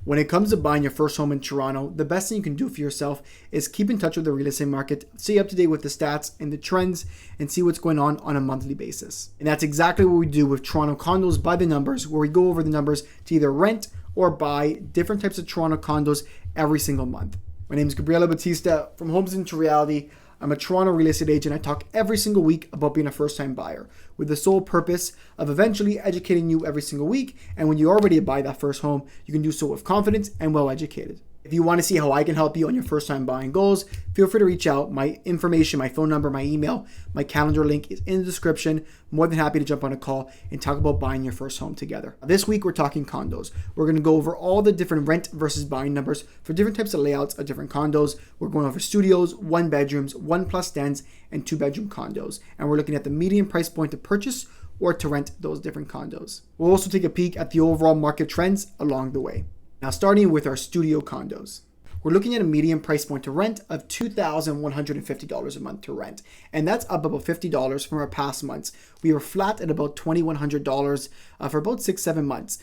When it comes to buying your first home in Toronto, the best thing you can do for yourself is keep in touch with the real estate market, stay up to date with the stats and the trends, and see what's going on a monthly basis. And that's exactly what we do with Toronto Condos by the numbers, where we go over the numbers to either rent or buy different types of Toronto condos every single month. My name is Gabriela Batista from Homes into Reality. I'm a Toronto real estate agent. I talk every single week about being a first-time buyer with the sole purpose of eventually educating you every single week. And when you're already buy that first home, you can do so with confidence and well-educated. If you want to see how I can help you on your first-time buying goals, feel free to reach out. My information, my phone number, my email, my calendar link is in the description. More than happy to jump on a call and talk about buying your first home together. This week, we're talking condos. We're going to go over all the different rent versus buying numbers for different types of layouts of different condos. We're going over studios, 1 bedrooms, 1+ dens, and 2-bedroom condos. And we're looking at the median price point to purchase or to rent those different condos. We'll also take a peek at the overall market trends along the way. Now, starting with our studio condos, we're looking at a median price point to rent of $2,150 a month to rent. And that's up about $50 from our past months. We were flat at about $2,100 for about 6-7 months.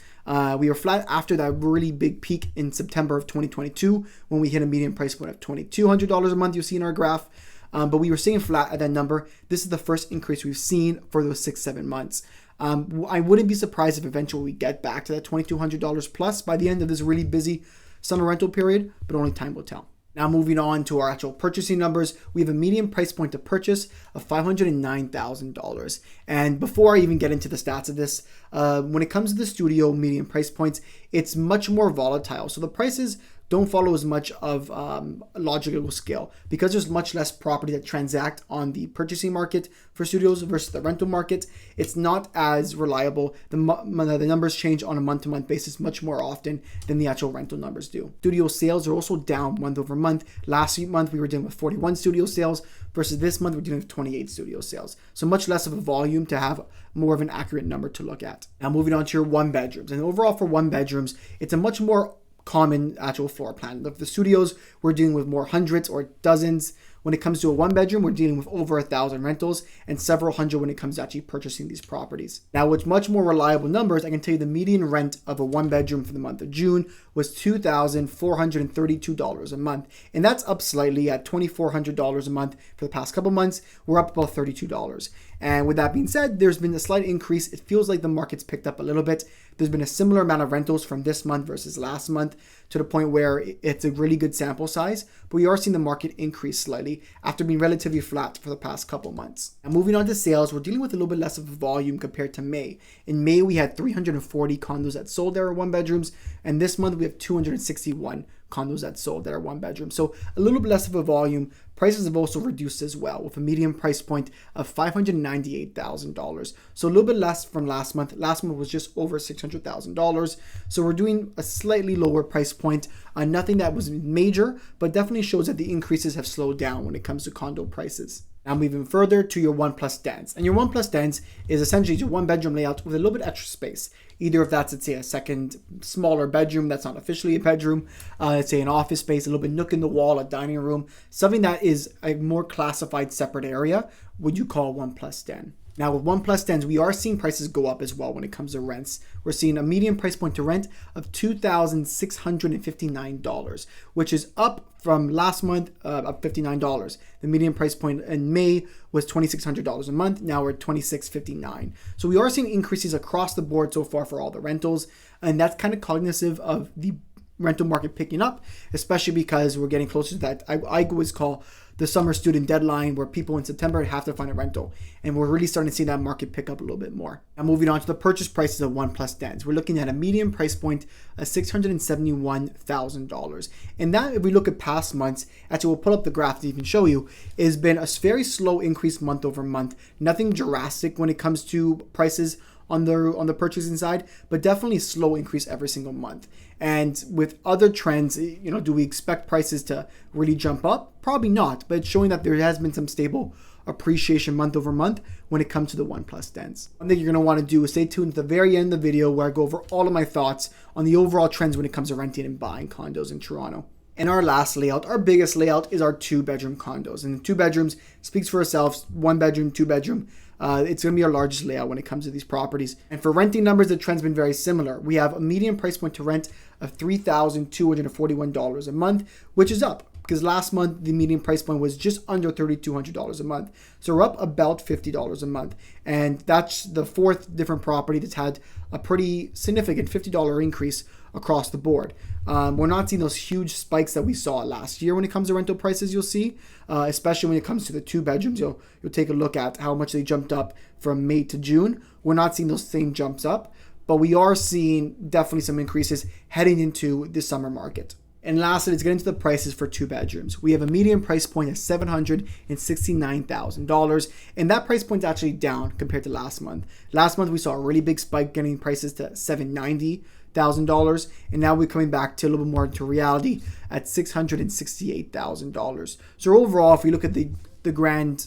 We were flat after that really big peak in September of 2022 when we hit a median price point of $2,200 a month, you see in our graph. But we were staying flat at that number. This is the first increase we've seen for those 6-7 months. I wouldn't be surprised if eventually we get back to that $2,200 plus by the end of this really busy summer rental period, but only time will tell. Now moving on to our actual purchasing numbers, we have a median price point to purchase of $509,000. And before I even get into the stats of this, when it comes to the studio median price points, it's much more volatile. So the prices don't follow as much of a logical scale because there's much less property that transact on the purchasing market for studios versus the rental market. It's not as reliable. The numbers change on a month-to-month basis much more often than the actual rental numbers do. Studio sales are also down month over month. Last month we were dealing with 41 studio sales versus this month we're dealing with 28 studio sales. So much less of a volume to have more of an accurate number to look at. Now moving on to your 1 bedrooms. And overall for 1 bedrooms, it's a much more common actual floor plan. The studios, we're dealing with more hundreds or dozens. When it comes to a 1 bedroom, we're dealing with over 1,000 rentals and several hundred when it comes to actually purchasing these properties. Now, with much more reliable numbers, I can tell you the median rent of a 1 bedroom for the month of June was $2,432 a month. And that's up slightly at $2,400 a month for the past couple months. We're up about $32. And with that being said, there's been a slight increase. It feels like the market's picked up a little bit. There's been a similar amount of rentals from this month versus last month to the point where it's a really good sample size, but we are seeing the market increase slightly after being relatively flat for the past couple months. Now moving on to sales, we're dealing with a little bit less of a volume compared to May. In May, we had 340 condos that sold that are 1 bedrooms, and this month we have 261 condos that sold that are 1 bedroom. So a little bit less of a volume. Prices have also reduced as well with a median price point of $598,000. So a little bit less from last month. Last month was just over $600,000. So we're doing a slightly lower price point. Nothing that was major, but definitely shows that the increases have slowed down when it comes to condo prices. Now moving further to your 1+ dens. And your 1+ dens is essentially your 1 bedroom layout with a little bit extra space. Either if that's, let's say, a second smaller bedroom that's not officially a bedroom, let's say an office space, a little bit nook in the wall, a dining room, something that is a more classified separate area, would you call 1+ den. Now with 1+ dens, we are seeing prices go up as well when it comes to rents. We're seeing a median price point to rent of $2,659, which is up from last month, up $59. The median price point in May was $2,600 a month. Now we're at $2,659. So we are seeing increases across the board so far for all the rentals, and that's kind of cognizant of the rental market picking up, especially because we're getting closer to that I always call the summer student deadline, where people in September have to find a rental, and we're really starting to see that market pick up a little bit more. Now moving on to the purchase prices of 1+ dens, we're looking at a median price point of $671,000, and that, if we look at past months, actually we'll pull up the graph to even show you, has been a very slow increase month over month. Nothing drastic when it comes to prices on the purchasing side, but definitely slow increase every single month. And with other trends, do we expect prices to really jump up? Probably not, but it's showing that there has been some stable appreciation month over month when it comes to the 1+ dens. One thing you're going to want to do is stay tuned to the very end of the video where I go over all of my thoughts on the overall trends when it comes to renting and buying condos in Toronto. And our last layout, our biggest layout, is our 2-bedroom condos. And the 2 bedrooms speaks for itself. 1 bedroom, 2 bedroom. It's going to be our largest layout when it comes to these properties. And for renting numbers, the trend's been very similar. We have a median price point to rent of $3,241 a month, which is up because last month the median price point was just under $3,200 a month. So we're up about $50 a month. And that's the fourth different property that's had a pretty significant $50 increase across the board. We're not seeing those huge spikes that we saw last year when it comes to rental prices, you'll see, especially when it comes to the 2 bedrooms. You'll take a look at how much they jumped up from May to June. We're not seeing those same jumps up, but we are seeing definitely some increases heading into the summer market. And lastly, let's get into the prices for 2 bedrooms. We have a median price point of $769,000, and that price point is actually down compared to last month. Last month, we saw a really big spike getting prices to $790,000, and now we're coming back to a little bit more into reality at $668,000. So overall, if we look at the grand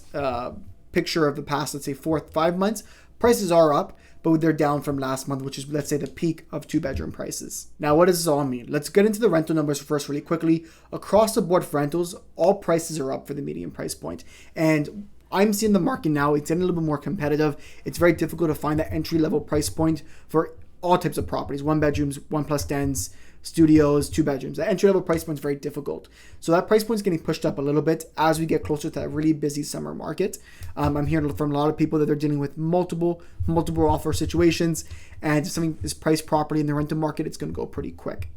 picture of the past, let's say 4-5 months, prices are up, but they're down from last month, which is, let's say, the peak of 2-bedroom prices. Now, what does this all mean? Let's get into the rental numbers first really quickly. Across the board for rentals, all prices are up for the median price point. And I'm seeing the market now, it's getting a little bit more competitive. It's very difficult to find that entry-level price point for all types of properties, 1 bedrooms, 1+10s, studios, 2 bedrooms. The entry-level price point is very difficult. So that price point is getting pushed up a little bit as we get closer to that really busy summer market. I'm hearing from a lot of people that they're dealing with multiple offer situations, and if something is priced properly in the rental market, it's going to go pretty quick.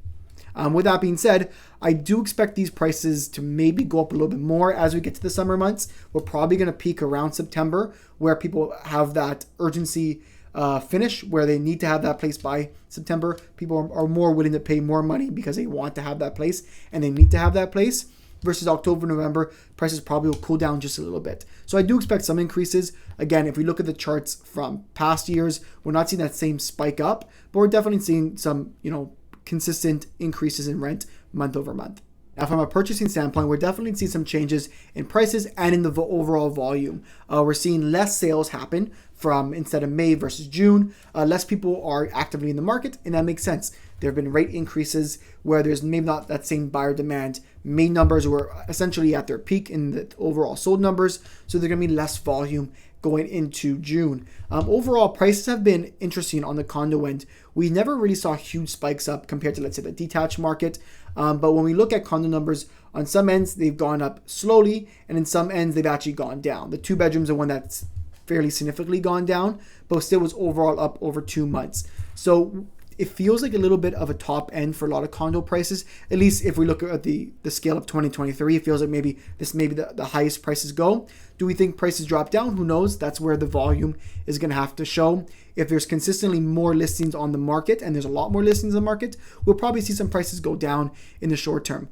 With that being said, I do expect these prices to maybe go up a little bit more as we get to the summer months. We're probably going to peak around September, where people have that urgency finish, where they need to have that place by September. People are more willing to pay more money because they want to have that place and they need to have that place, versus October, November, prices probably will cool down just a little bit. So I do expect some increases. Again, if we look at the charts from past years, we're not seeing that same spike up, but we're definitely seeing some, consistent increases in rent month over month. Now, from a purchasing standpoint, we're definitely seeing some changes in prices and in the overall volume. We're seeing less sales happen from, instead of May versus June, less people are actively in the market, and that makes sense. There have been rate increases where there's maybe not that same buyer demand. May numbers were essentially at their peak in the overall sold numbers, so there's going to be less volume going into June. Overall, prices have been interesting on the condo end. We never really saw huge spikes up compared to, let's say, the detached market. But when we look at condo numbers, on some ends, they've gone up slowly, and in some ends, they've actually gone down. The 2 bedrooms are one that's fairly significantly gone down, but still was overall up over 2 months. So it feels like a little bit of a top end for a lot of condo prices. At least if we look at the scale of 2023, it feels like maybe this may be the highest prices go. Do we think prices drop down? Who knows? That's where the volume is going to have to show. If there's consistently more listings on the market, and there's a lot more listings on the market, we'll probably see some prices go down in the short term.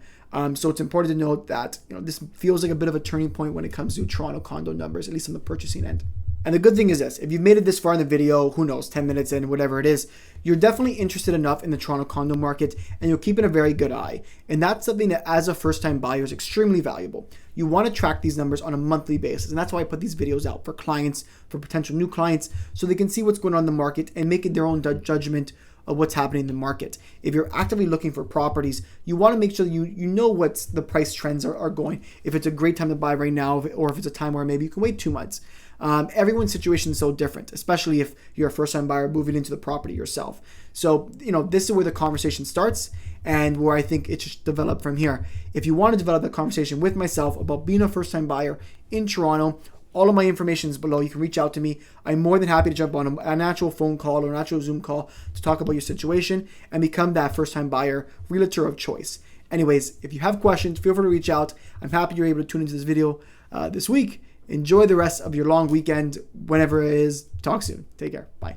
So it's important to note that this feels like a bit of a turning point when it comes to Toronto condo numbers, at least on the purchasing end. And the good thing is this: if you've made it this far in the video, who knows, 10 minutes in, whatever it is, you're definitely interested enough in the Toronto condo market, and you're keeping a very good eye. And that's something that, as a first-time buyer, is extremely valuable. You want to track these numbers on a monthly basis, and that's why I put these videos out for clients, for potential new clients, so they can see what's going on in the market and make their own judgment of what's happening in the market. If you're actively looking for properties, you want to make sure you know what the price trends are going. If it's a great time to buy right now, or if it's a time where maybe you can wait 2 months. Everyone's situation is so different, especially if you're a first-time buyer moving into the property yourself. So, this is where the conversation starts and where I think it should develop from here. If you want to develop a conversation with myself about being a first-time buyer in Toronto, all of my information is below. You can reach out to me. I'm more than happy to jump on an actual phone call or an actual Zoom call to talk about your situation and become that first-time buyer realtor of choice. Anyways, if you have questions, feel free to reach out. I'm happy you're able to tune into this video this week. Enjoy the rest of your long weekend, whenever it is. Talk soon. Take care. Bye.